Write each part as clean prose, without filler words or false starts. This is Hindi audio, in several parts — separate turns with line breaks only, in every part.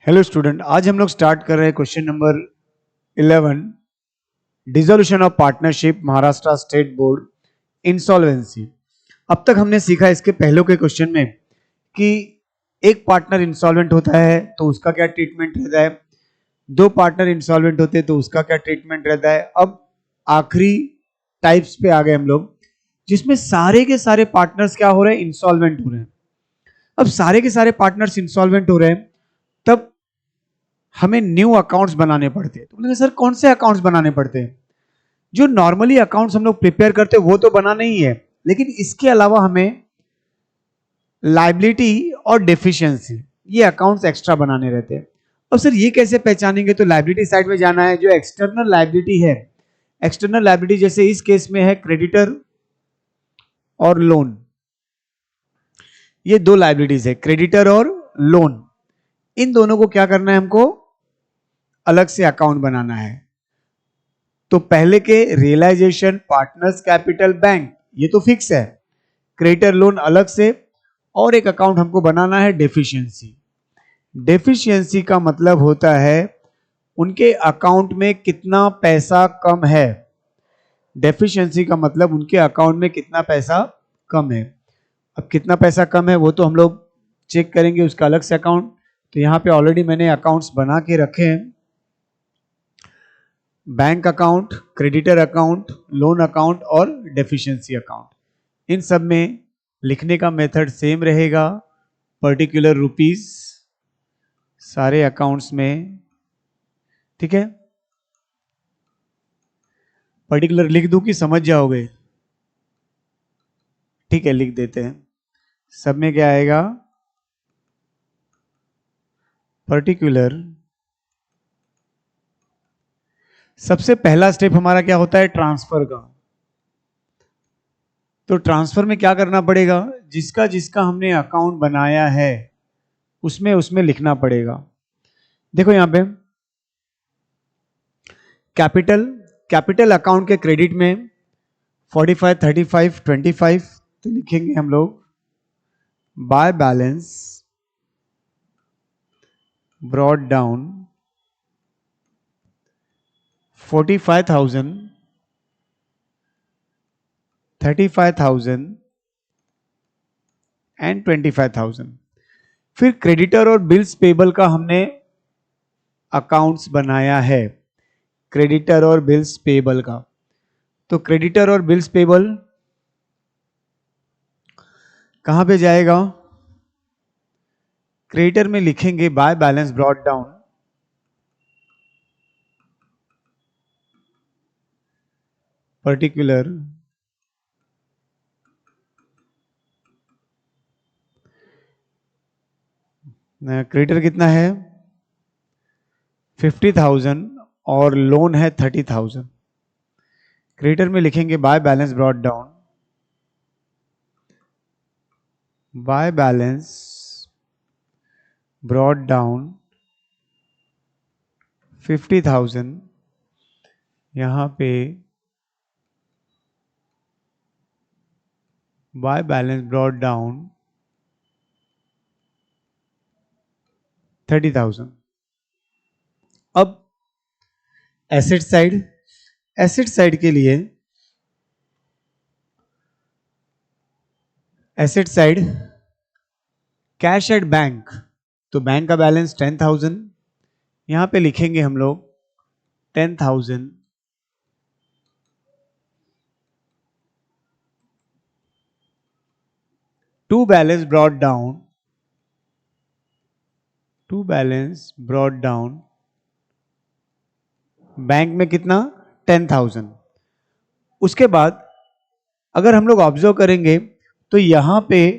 हेलो स्टूडेंट, आज हम लोग स्टार्ट कर रहे हैं question number 11, dissolution of partnership Maharashtra state board insolvency. अब तक हमने सीखा इसके पहले के क्वेश्चन में कि एक पार्टनर इंसॉल्वेंट होता है तो उसका क्या ट्रीटमेंट रहता है, दो पार्टनर इंसॉल्वेंट होते हैं तो उसका क्या ट्रीटमेंट रहता है। अब आखिरी टाइप्स पे आ गए हम लोग, जिसमें सारे के सारे पार्टनर्स क्या हो रहे हैं, इंसॉल्वेंट हो रहे हैं। अब सारे के सारे पार्टनर्स इंसॉल्वेंट हो रहे हैं, तब हमें न्यू अकाउंट्स बनाने पड़ते हैं। तो बोले सर कौन से अकाउंट्स बनाने पड़ते हैं? जो नॉर्मली अकाउंट्स हम लोग प्रिपेयर करते हैं वो तो बनाना ही है, लेकिन इसके अलावा हमें लायबिलिटी और डेफिशिएंसी ये अकाउंट्स एक्स्ट्रा बनाने रहते हैं। अब सर ये कैसे पहचानेंगे? तो लायबिलिटी साइड में जाना है। जो एक्सटर्नल लायबिलिटी है, एक्सटर्नल लायबिलिटी जैसे इस केस में है क्रेडिटर और लोन, ये दो लायबिलिटीज है, क्रेडिटर और लोन। इन दोनों को क्या करना है, हमको अलग से अकाउंट बनाना है। तो पहले के रियलाइजेशन, पार्टनर्स कैपिटल, बैंक, ये तो फिक्स है। क्रेडिटर लोन अलग से, और एक अकाउंट हमको बनाना है डेफिशिएंसी। डेफिशिएंसी का मतलब होता है उनके अकाउंट में कितना पैसा कम है। डेफिशिएंसी का मतलब उनके अकाउंट में कितना पैसा कम है। अब कितना पैसा कम है वो तो हम लोग चेक करेंगे, उसका अलग से अकाउंट। तो यहां पे ऑलरेडी मैंने अकाउंट्स बना के रखे हैं, bank account, creditor account, loan account और डेफिशिएंसी अकाउंट। इन सब में लिखने का मेथड सेम रहेगा, पर्टिकुलर रुपीस सारे अकाउंट्स में, ठीक है। पर्टिकुलर लिख दूं कि समझ जाओगे? ठीक है, लिख देते हैं। सब में क्या आएगा, पर्टिकुलर। सबसे पहला स्टेप हमारा क्या होता है, ट्रांसफर का। तो ट्रांसफर में क्या करना पड़ेगा, जिसका जिसका हमने अकाउंट बनाया है उसमें उसमें लिखना पड़ेगा। देखो यहां पे कैपिटल, कैपिटल अकाउंट के क्रेडिट में 45, 35, 25, तो लिखेंगे हम लोग by balance brought down 45,000, 35,000 and 25,000। फिर क्रेडिटर और बिल्स पेबल का हमने अकाउंट्स बनाया है, क्रेडिटर और बिल्स पेबल का। तो क्रेडिटर और बिल्स पेबल कहां पे जाएगा, क्रेडिटर में लिखेंगे by balance brought down particular creditor कितना है 50,000 और लोन है 30,000। क्रेडिटर में लिखेंगे by balance brought down, by balance brought down 50,000, यहां पे बाय बैलेंस ब्रॉट डाउन 30,000। अब एसेट साइड, एसेट साइड के लिए asset side cash at bank, तो बैंक का बैलेंस 10,000, यहां पे लिखेंगे हम लोग 10,000 to balance brought down, to balance brought down bank में कितना 10,000। उसके बाद अगर हम लोग ऑब्जर्व करेंगे तो यहां पे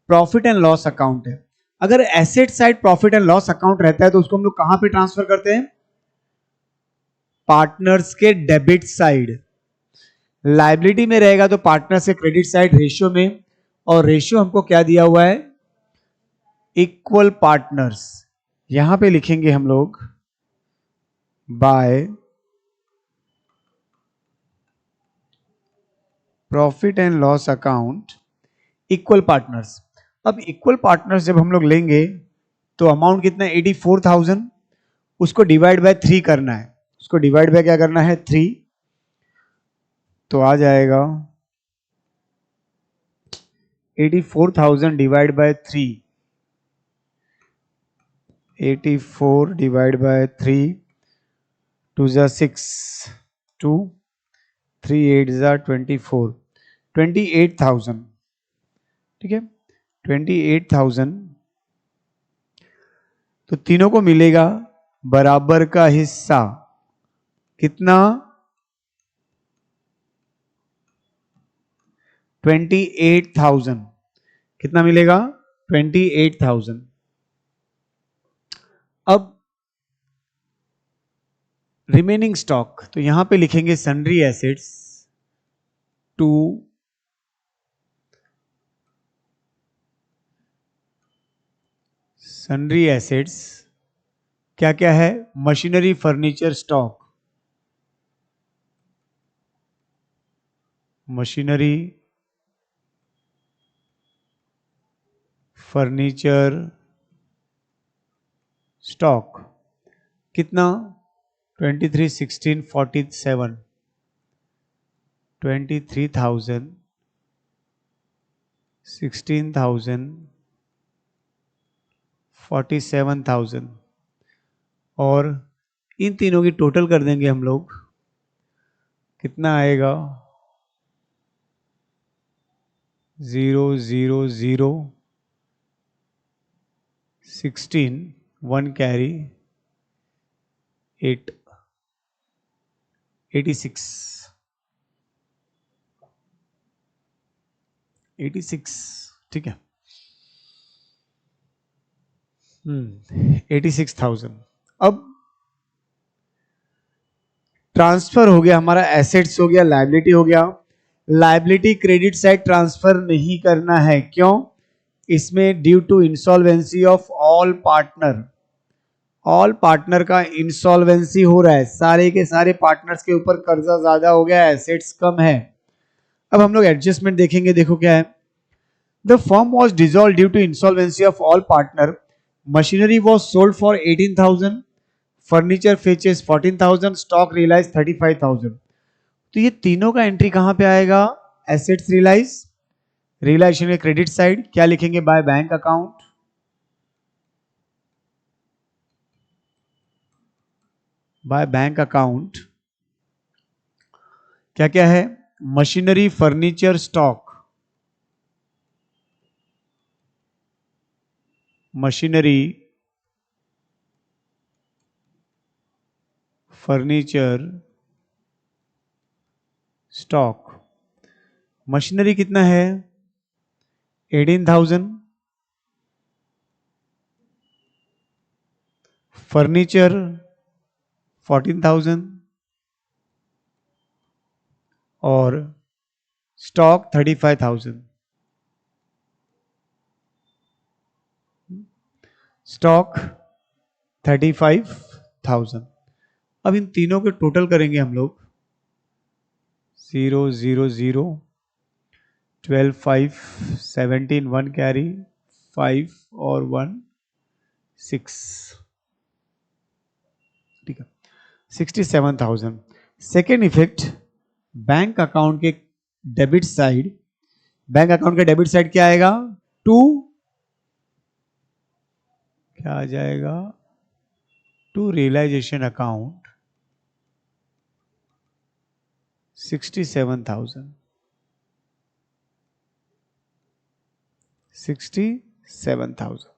प्रॉफिट एंड लॉस अकाउंट है। अगर asset side profit and loss account रहता है तो उसको हम लोग कहां पे ट्रांसफर करते हैं, पार्टनर्स के डेबिट साइड। लायबिलिटी में रहेगा तो पार्टनर से क्रेडिट साइड रेशियो में, और रेशियो हमको क्या दिया हुआ है, इक्वल पार्टनर्स। यहां पे लिखेंगे हम लोग by profit and loss account equal partners. अब इक्वल पार्टनर्स जब हम लोग लेंगे तो अमाउंट कितना है 84,000, उसको डिवाइड बाय 3 करना है, उसको डिवाइड बाय क्या करना है 3, तो आ जाएगा 84,000 डिवाइड बाय 3, 84 डिवाइड बाय 3, 2 जा 6, 2 3 8 जा 24, 28,000, ठीक है 28,000। तो तीनों को मिलेगा बराबर का हिस्सा कितना 28,000, कितना मिलेगा 28,000। अब रिमेनिंग स्टॉक, तो यहां पे लिखेंगे sundry assets to sundry assets क्या क्या है, machinery furniture stock, machinery furniture stock कितना 23 16 47, 23,000 16,000 47,000, और इन तीनों की टोटल कर देंगे हम लोग, कितना आएगा 0 0 0 16 1 कैरी 8 86 86, ठीक है 86,000। अब ट्रांसफर हो गया हमारा, एसेट्स हो गया, लायबिलिटी हो गया। लायबिलिटी क्रेडिट साइड ट्रांसफर नहीं करना है, क्यों? इसमें due to insolvency of all partner, all partner का इंसॉल्वेंसी हो रहा है, सारे के सारे पार्टनर्स के ऊपर कर्जा ज्यादा हो गया, एसेट्स कम है। अब हम लोग एडजस्टमेंट देखेंगे, देखो क्या है। The firm was dissolve due to insolvency of all partner, machinery was sold for 18,000, furniture fetches 14,000, stock realise 35,000। तो ये तीनों का एंट्री कहां पे आएगा, एसेट्स रियलाइज, रियलाइजेशन के क्रेडिट साइड क्या लिखेंगे, by bank account, by bank account क्या क्या है, machinery furniture stock, machinery furniture stock, machinery कितना है 18,000, फर्नीचर 14,000 और स्टॉक 35,000, स्टॉक 35,000। अब इन तीनों के टोटल करेंगे हम लोग, 0 0 0 12 5 17 1 कैरी 5 और 1 6, ठीक है 67,000। सेकेंड इफेक्ट, बैंक अकाउंट के डेबिट साइड, बैंक अकाउंट का डेबिट साइड क्या आएगा, टू क्या आ जाएगा, टू रियलाइजेशन अकाउंट 67,000, 67,000।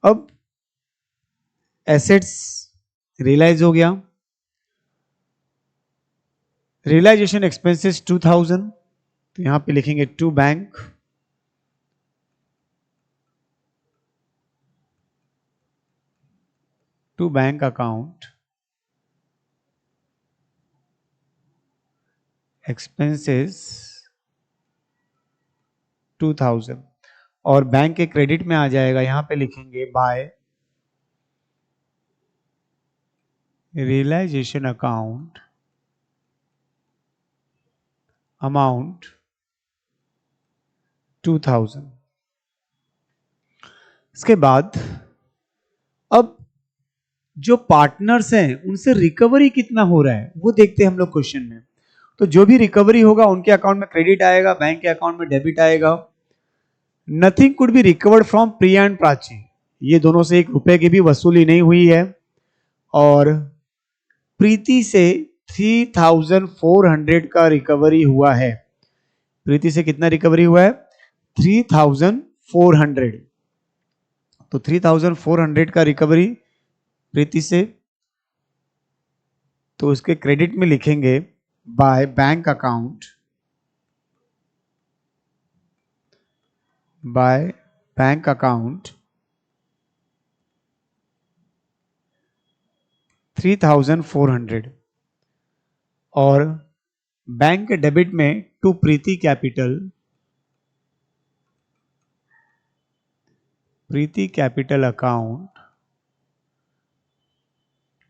अब एसेट्स रियलाइज हो गया, रियलाइजेशन एक्सपेंसेस 2,000, तो यहां पे लिखेंगे to bank, to bank account expenses 2,000, और बैंक के क्रेडिट में आ जाएगा, यहां पे लिखेंगे बाय रियलाइजेशन अकाउंट अमाउंट 2,000। इसके बाद अब जो पार्टनर्स हैं उनसे रिकवरी कितना हो रहा है वो देखते हैं हम लोग क्वेश्चन में। तो जो भी रिकवरी होगा उनके अकाउंट में क्रेडिट आएगा, बैंक के अकाउंट में डेबिट आएगा। Nothing could be recovered from Priya and Prachi, ये दोनों से 1 रुपए की भी वसूली नहीं हुई है। और प्रीति से 3400 का रिकवरी हुआ है। प्रीति से कितना रिकवरी हुआ है? 3400। तो 3400 का रिकवरी प्रीति से, तो उसके क्रेडिट में लिखेंगे by bank account, by bank account 3400। और बैंक के डेबिट में to Preeti capital, Preeti capital account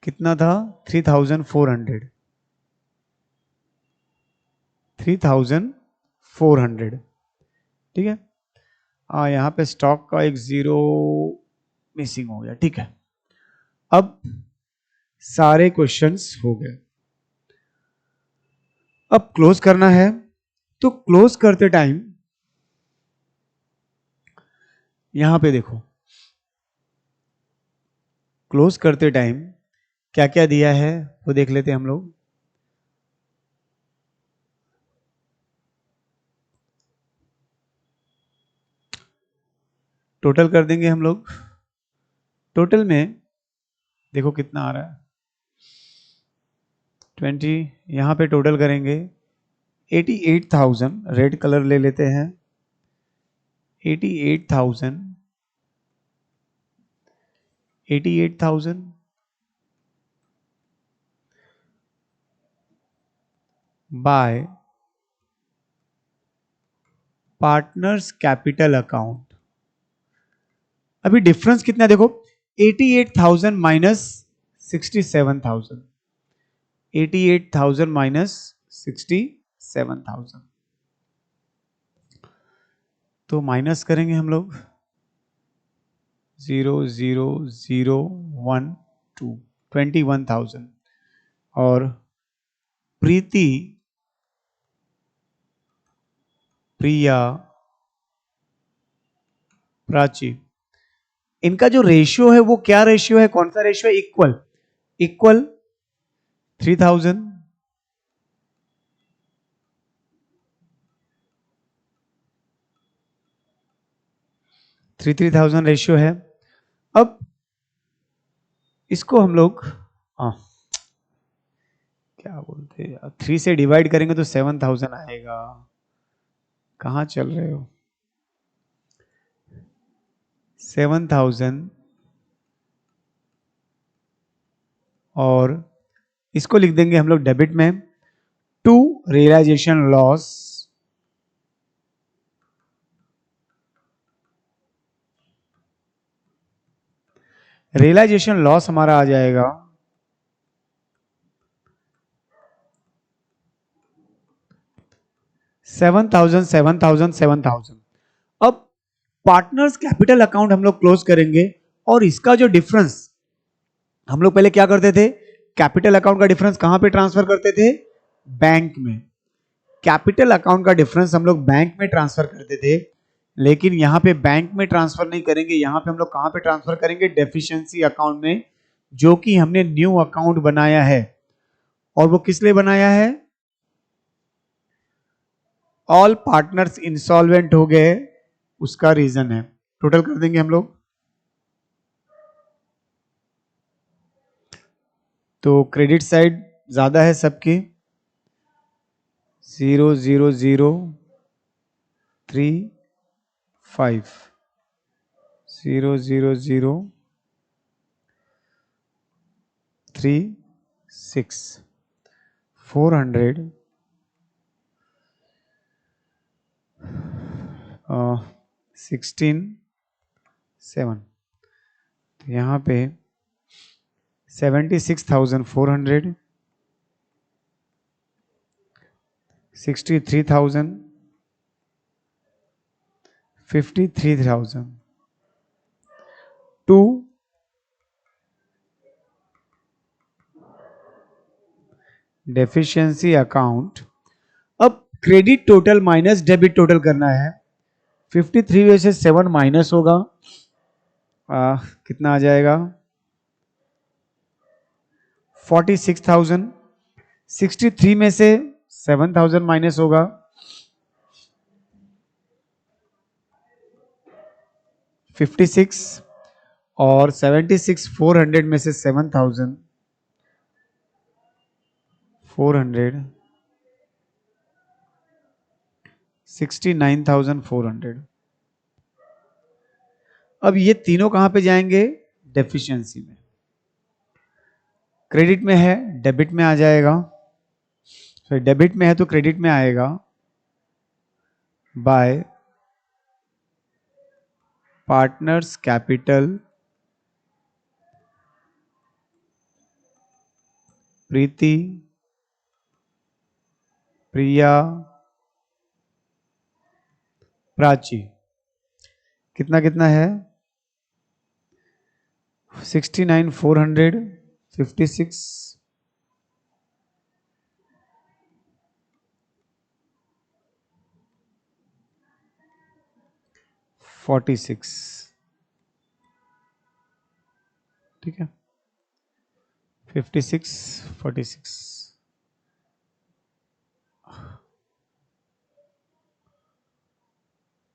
कितना था? 3400, 3400। ठीक है। यहाँ पे स्टॉक का एक 0 मिसिंग हो गया। ठीक है, अब सारे क्वेश्चंस हो गए। अब क्लोज करना है, तो क्लोज करते टाइम यहां पे देखो, क्लोज करते टाइम क्या क्या दिया है वो देख लेते हैं हम लोग। टोटल कर देंगे हम लोग। टोटल में देखो कितना आ रहा है, 20। यहां पे टोटल करेंगे 88,000, रेड कलर ले लेते हैं। 88,000, 88,000 बाय पार्टनर्स कैपिटल अकाउंट। अभी डिफरेंस कितना है देखो, 88,000 माइनस 67,000, 88,000 माइनस 67,000। तो माइनस करेंगे हम लोग 00012, 21,000। और प्रीति, प्रिया, प्राची, इनका जो रेशियो है वो क्या रेशियो है? कौन सा रेशियो है? इक्वल, इक्वल 3,000, 3,000 रेशियो है। अब इसको हम लोग क्या बोलते हैं, 3 से डिवाइड करेंगे तो 7,000 आएगा। कहां चल रहे हो? 7,000 और इसको लिख देंगे हम लोग डेबिट में, to realisation loss, realisation loss हमारा आ जाएगा 7,000, 7,000, 7,000। अब पार्टनर्स कैपिटल अकाउंट हम लोग क्लोज करेंगे, और इसका जो डिफरेंस, हम लोग पहले क्या करते थे? कैपिटल अकाउंट का डिफरेंस कहां पे ट्रांसफर करते थे? बैंक में। कैपिटल अकाउंट का डिफरेंस हम लोग बैंक में ट्रांसफर करते थे, लेकिन यहां पे बैंक में ट्रांसफर नहीं करेंगे। यहां पे हम लोग कहां पे ट्रांसफर करेंगे? डेफिशिएंसी अकाउंट में, जो कि हमने न्यू अकाउंट बनाया है। और वो किस लिए बनाया है? ऑल पार्टनर्स इंसॉल्वेंट हो गए, उसका रीजन है। टोटल कर देंगे हम लोग। तो क्रेडिट साइड ज्यादा है सबकी, 0,0,0,3,5, 0,0,0,3,6, 400, 16,7। तो यहाँ पे 76,400, 63,000, 53,000, टू डेफिशिएंसी अकाउंट। अब credit total minus debit total करना है। 53 में से 7 माइनस होगा, कितना आ जाएगा 46,000। 63 में से 7,000 माइनस होगा 56, और 76 400 में से 7,000 400 69,400। अब ये तीनों कहां पे जाएंगे, डेफिशिएंसी में। क्रेडिट में है डेबिट में आ जाएगा, डेबिट में है तो क्रेडिट में आएगा बाय पार्टनर्स कैपिटल प्रीति प्रिया प्राची। कितना कितना है 69 400 56 46। ठीक है 56 46।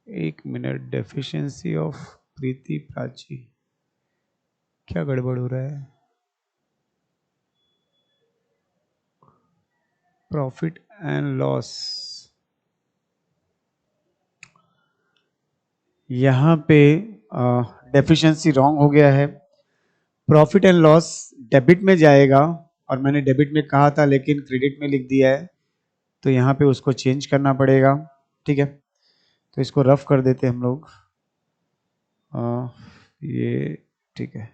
एक मिनट, डेफिशिएंसी ऑफ प्रीति प्राची, क्या गड़बड़ हो रहा है। प्रॉफिट एंड लॉस, यहां पे डेफिशिएंसी रॉन्ग हो गया है। प्रॉफिट एंड लॉस डेबिट में जाएगा, और मैंने डेबिट में कहा था लेकिन क्रेडिट में लिख दिया है, तो यहाँ पे उसको चेंज करना पड़ेगा। ठीक है, तो इसको रफ कर देते हम लोग। ये ठीक है,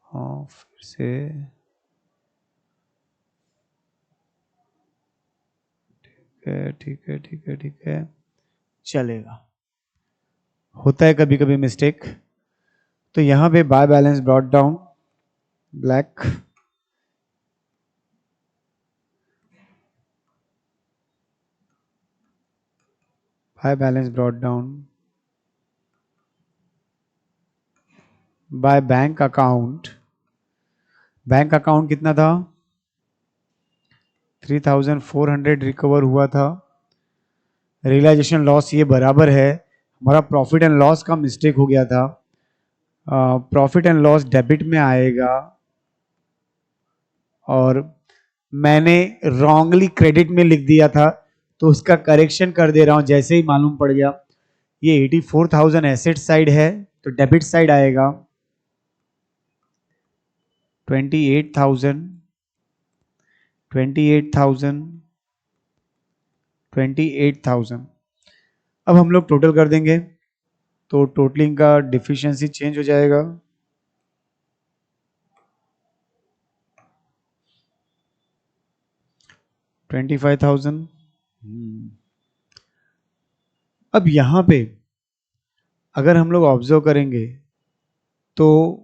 हाँ फिर से ठीक है ठीक है ठीक है, चलेगा, होता है कभी कभी मिस्टेक। तो यहाँ पे by balance brought down black, by balance brought down by bank account. Bank account कितना था 3,400 रिकवर हुआ था। रियलाइजेशन लॉस ये बराबर है, हमारा प्रॉफिट एंड लॉस का मिस्टेक हो गया था। प्रॉफिट एंड लॉस डेबिट में आएगा, और मैंने रॉन्गली क्रेडिट में लिख दिया था, तो उसका करेक्शन कर दे रहा हूं जैसे ही मालूम पड़ गया। ये 84,000 एसेट साइड है, तो डेबिट साइड आएगा 28,000 28,000 28,000। अब हम लोग टोटल कर देंगे, तो टोटलिंग का डिफिशियंसी चेंज हो जाएगा। $25,000। अब यहां पे अगर हम लोग ऑब्जर्व करेंगे तो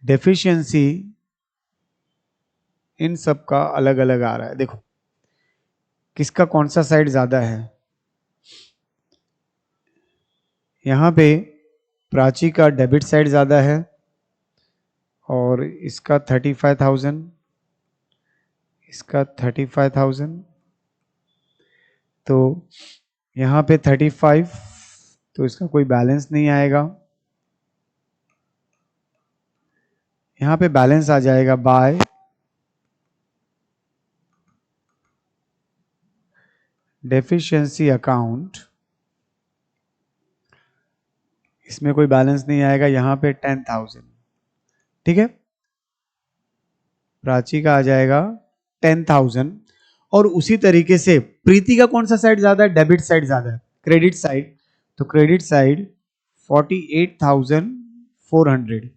डेफिशिएंसी इन सब का अलग अलग आ रहा है। देखो किसका कौन सा साइड ज्यादा है, यहां पे प्राची का डेबिट साइड ज्यादा है, और इसका 35,000, इसका 35,000, तो यहां पे 35, तो इसका कोई बैलेंस नहीं आएगा। यहां पे बैलेंस आ जाएगा बाय डेफिशिएंसी अकाउंट, इसमें कोई बैलेंस नहीं आएगा, यहां पे 10,000। ठीक है, प्राची का आ जाएगा 10,000, और उसी तरीके से प्रीति का कौन सा साइड ज्यादा है, डेबिट साइड ज्यादा है, क्रेडिट साइड, तो क्रेडिट साइड 48,400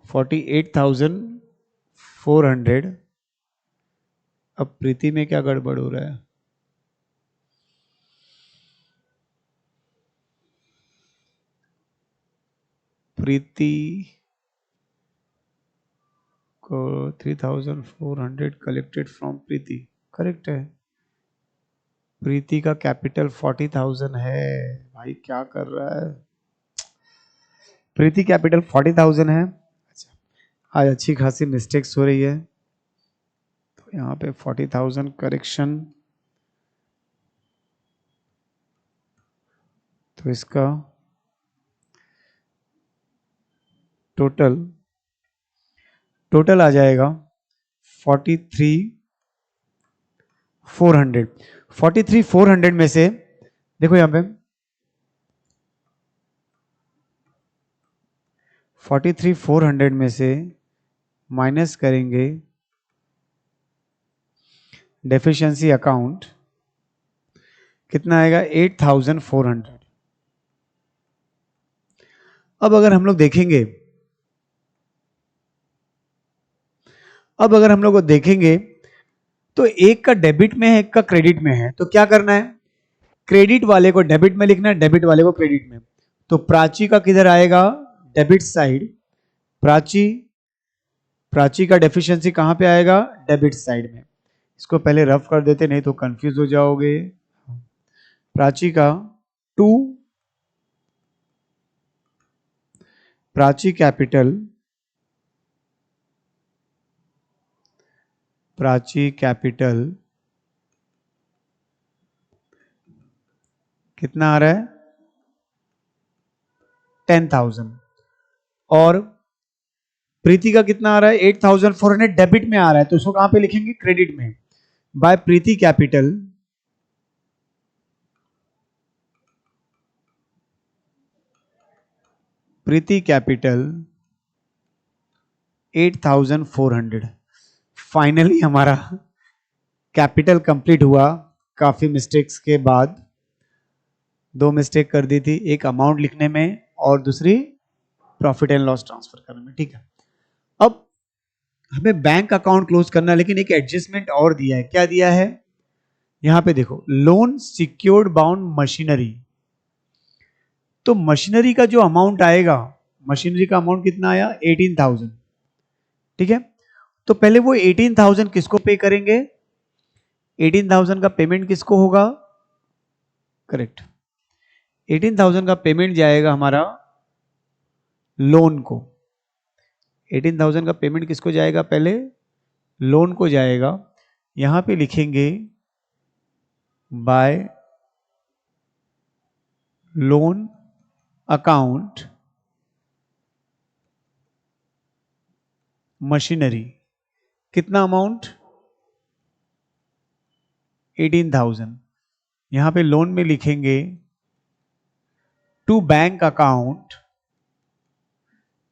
48,400। अब प्रीति में क्या गड़बड़ हो रहा है, प्रीति को 3400 कलेक्टेड फ्रॉम प्रीति, करेक्ट है। प्रीति का कैपिटल 40,000 है। भाई क्या कर रहा है, प्रीति कैपिटल 40,000 है। अच्छा, आज अच्छी खासी मिस्टेक्स हो रही है, तो यहाँ पे 40,000 करेक्शन, तो इसका टोटल आ जाएगा 43,400। 43,400 में से देखो यहाँ पे 43,400 में से माइनस करेंगे डेफिशिएंसी अकाउंट, कितना आएगा 8,400। अब अगर हम लोग देखेंगे तो एक का डेबिट में है, एक का क्रेडिट में है, तो क्या करना है, क्रेडिट वाले को डेबिट में लिखना है, डेबिट वाले को क्रेडिट में। तो प्राची का किधर आएगा, डेबिट साइड। प्राची का डेफिशिएंसी कहां पे आएगा, डेबिट साइड में। इसको पहले रफ कर देते, नहीं तो कंफ्यूज हो जाओगे। प्राची का 2, प्राची कैपिटल कितना आ रहा है 10,000, और प्रीति का कितना आ रहा है 8,400 डेबिट में आ रहा है, तो उसको कहां पे लिखेंगे, क्रेडिट में। बाय प्रीति कैपिटल प्रीति कैपिटल 8,400। फाइनली हमारा कैपिटल कंप्लीट हुआ, काफी मिस्टेक्स के बाद। 2 मिस्टेक कर दी थी, एक अमाउंट लिखने में और दूसरी प्रॉफिट एंड लॉस ट्रांसफर करने में, ठीक है। अब हमें बैंक अकाउंट क्लोज करना है, लेकिन एक एडजस्टमेंट और दिया है। क्या दिया है, यहां पे देखो, लोन सिक्योर्ड बाउंड मशीनरी। तो मशीनरी का जो अमाउंट आएगा, मशीनरी का अमाउंट कितना आया 18,000, ठीक है। तो पहले वो 18,000 किसको पे करेंगे, 18,000 का पेमेंट किसको होगा, करेक्ट, 18,000 का पेमेंट जाएगा हमारा लोन को। 18,000 का पेमेंट किसको जाएगा, पहले लोन को जाएगा। यहां पे लिखेंगे बाय लोन अकाउंट मशीनरी, कितना अमाउंट 18,000। यहां पे लोन में लिखेंगे टू बैंक अकाउंट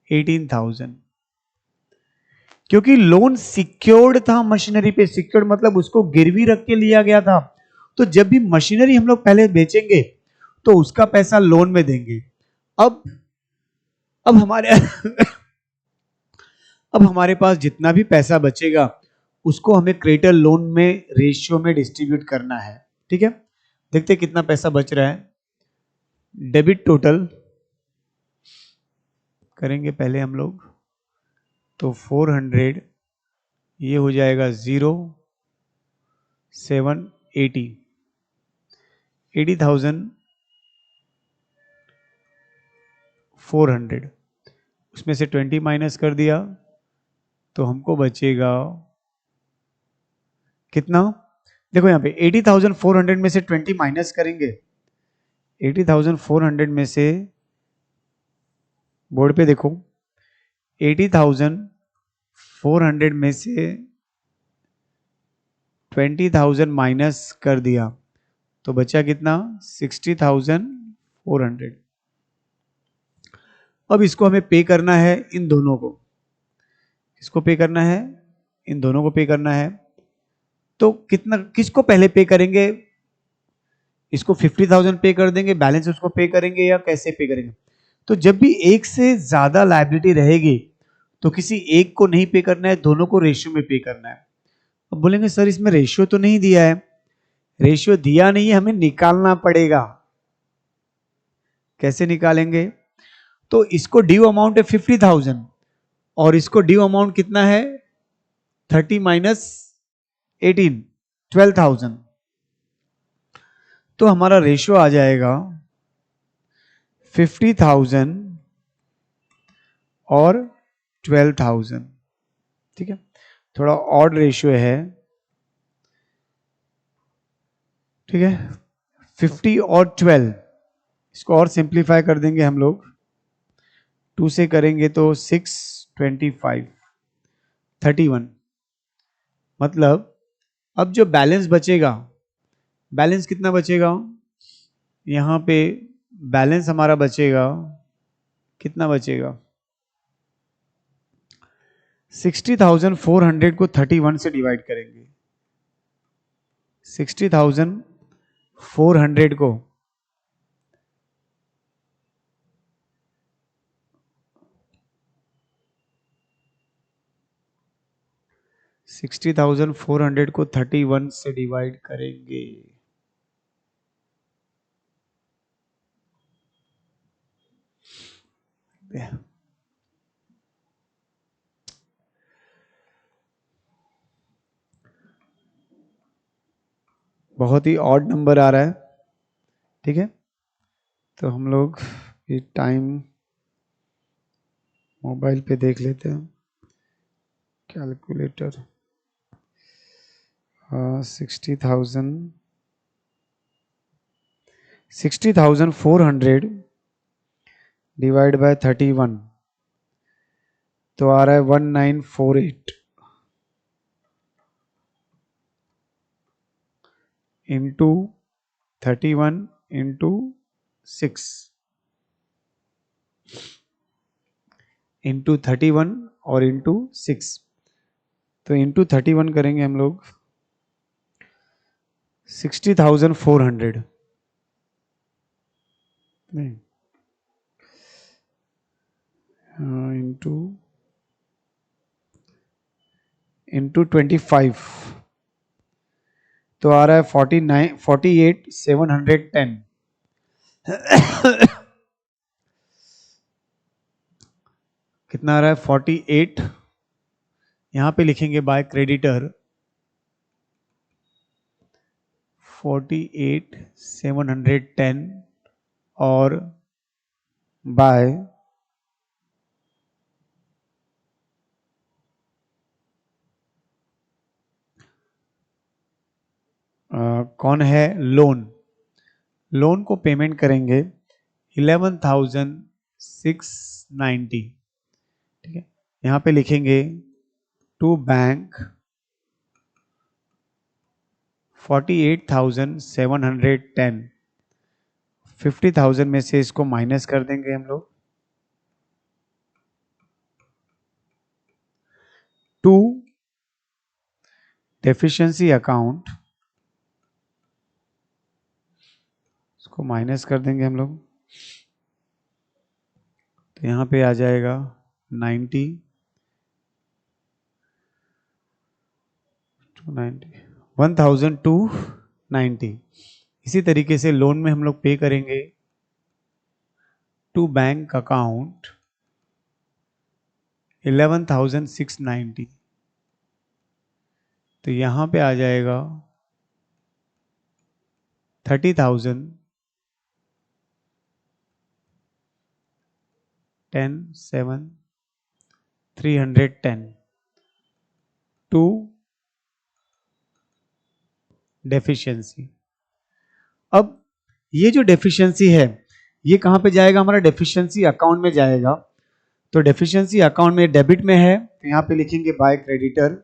18,000, क्योंकि लोन सिक्योर्ड था मशीनरी पे। सिक्योर्ड मतलब उसको गिरवी रख के लिया गया था, तो जब भी मशीनरी हम लोग पहले बेचेंगे तो उसका पैसा लोन में देंगे। अब हमारे अब हमारे पास जितना भी पैसा बचेगा उसको हमें क्रेडिटर लोन में रेशियो में डिस्ट्रीब्यूट करना है, ठीक है। देखते कितना पैसा बच रहा है। डेबिट टोटल करेंगे पहले हम लोग, तो 400, ये हो जाएगा 0,780, 80,400, उसमें से 20 माइनस कर दिया तो हमको बचेगा कितना, देखो यहाँ पे 80,400 में से 20 माइनस करेंगे, 80,400 में से, बोर्ड पे देखो, 80,400 में से 20,000 माइनस कर दिया तो बचा कितना 60,400। अब इसको हमें पे करना है इन दोनों को, किसको पे करना है, इन दोनों को पे करना है। तो कितना, किसको पहले पे करेंगे, इसको 50,000 पे कर देंगे, बैलेंस उसको पे करेंगे, या कैसे पे करेंगे। तो जब भी एक से ज्यादा लायबिलिटी रहेगी तो किसी एक को नहीं पे करना है, दोनों को रेशियो में पे करना है। अब बोलेंगे सर इसमें रेशियो तो नहीं दिया है, रेशियो दिया नहीं है, हमें निकालना पड़ेगा। कैसे निकालेंगे, तो इसको ड्यू अमाउंट है 50,000 और इसको ड्यू अमाउंट कितना है 30 माइनस 18 12,000। तो हमारा रेशियो आ जाएगा 50,000 और 12,000। ठीक है, थोड़ा ऑड रेशियो है। ठीक है, 50 और 12, इसको और सिंप्लीफाई कर देंगे हम लोग, 2 से करेंगे तो 6 25 31। मतलब अब जो बैलेंस बचेगा, बैलेंस कितना बचेगा यहां पे, बैलेंस हमारा बचेगा, कितना बचेगा 60,400 को 31 से डिवाइड करेंगे। 60,400 को 60,400 को 31 से डिवाइड करेंगे। बहुत ही ऑड नंबर आ रहा है। ठीक है, तो हम लोग ये टाइम मोबाइल पे देख लेते हैं, कैलकुलेटर। 60,400 डिवाइड बाय 31 तो आ रहा है 1948 इंटू 31 इंटू 6 इंटू 31 और इंटू 6। तो इंटू 31 करेंगे हम लोग 60,400 नहीं, इंटू इंटू 25 तो आ रहा है 48,710। कितना आ रहा है 48, यहां पे लिखेंगे बाय क्रेडिटर 48,710 और बाय कौन है लोन, लोन को पेमेंट करेंगे 11,690। ठीक है, यहां पे लिखेंगे टू बैंक 48,710। 50,000 में से इसको माइनस कर देंगे हम लोग, टू डेफिशिएंसी अकाउंट, इसको माइनस कर देंगे हम लोग, तो यहां पे आ जाएगा 90 1,290। इसी तरीके से लोन में हम लोग पे करेंगे टू बैंक अकाउंट 11,690, तो यहां पे आ जाएगा 30,000 10 7 310 टू डेफिशिएंसी। अब ये जो डेफिशिएंसी है ये कहां पे जाएगा, हमारा डेफिशिएंसी अकाउंट में जाएगा। तो डेफिशिएंसी अकाउंट में डेबिट में है, तो यहां पे लिखेंगे बाय क्रेडिटर,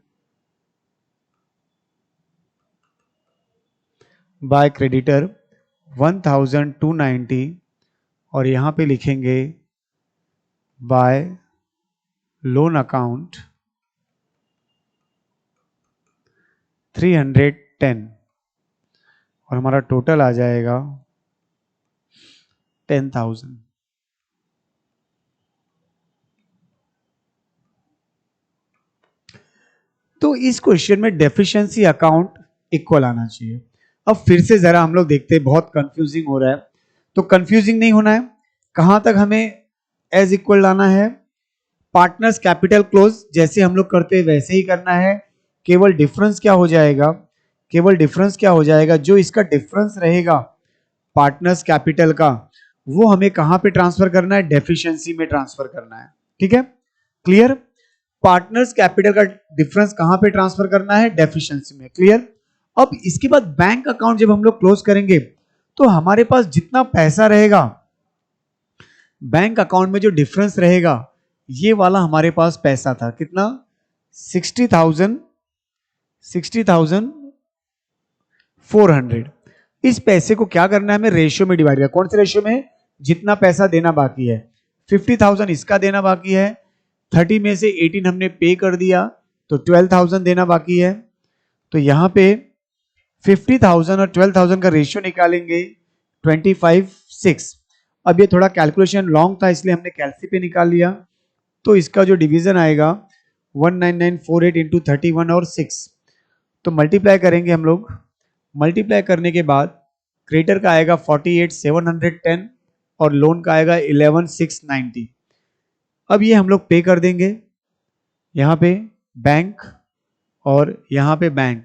बाय क्रेडिटर 1,290 और यहां पे लिखेंगे बाय लोन अकाउंट 310 और हमारा टोटल आ जाएगा 10,000। तो इस क्वेश्चन में डेफिशिएंसी अकाउंट इक्वल आना चाहिए। अब फिर से जरा हम लोग देखते हैं, बहुत कंफ्यूजिंग हो रहा है, तो कंफ्यूजिंग नहीं होना है। कहां तक हमें एज इक्वल लाना है, पार्टनर्स कैपिटल क्लोज जैसे हम लोग करते हैं वैसे ही करना है, केवल डिफरेंस क्या हो जाएगा, केवल डिफरेंस क्या हो जाएगा, जो इसका डिफरेंस रहेगा पार्टनर्स कैपिटल का, वो हमें कहां पे ट्रांसफर करना है, डेफिशिएंसी में ट्रांसफर करना है। ठीक है, क्लियर। पार्टनर्स कैपिटल का डिफरेंस कहां पे ट्रांसफर करना है, डेफिशिएंसी में, क्लियर। अब इसके बाद बैंक अकाउंट जब हम लोग क्लोज करेंगे तो हमारे पास जितना पैसा रहेगा बैंक अकाउंट में, जो डिफरेंस रहेगा, ये वाला हमारे पास पैसा था कितना, 60,400। इस पैसे को क्या करना है, हमें रेशियो में डिवाइड करना। कौन से रेशियो में, जितना पैसा देना बाकी है, 50,000 इसका देना बाकी है, 30 में से 18 हमने पे कर दिया तो 12,000 देना बाकी है। तो यहां पे 50,000 और 12,000 का रेशियो निकालेंगे 25:6। अब ये थोड़ा कैलकुलेशन लॉन्ग था इसलिए हमने कैलसी पे निकाल लिया। तो इसका जो डिवीजन आएगा 19948 इंटू 31 और 6, तो मल्टीप्लाई करेंगे हम लोग। मल्टीप्लाई करने के बाद क्रेडिटर का आएगा 48,710 और लोन का आएगा 11,690। अब ये हम लोग पे कर देंगे, यहाँ पे बैंक और यहाँ पे बैंक,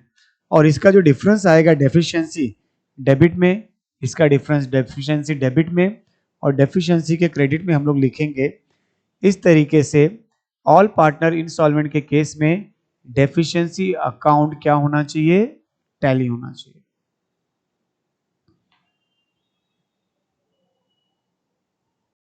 और इसका जो डिफरेंस आएगा डेफिशिएंसी डेबिट में, इसका डिफरेंस डेफिशिएंसी डेबिट में और डेफिशिएंसी के क्रेडिट में हम लोग लिखेंगे। इस तरीके से ऑल पार्टनर इंसॉल्वेंट के केस में डेफिशिएंसी अकाउंट क्या होना चाहिए, टैली होना चाहिए।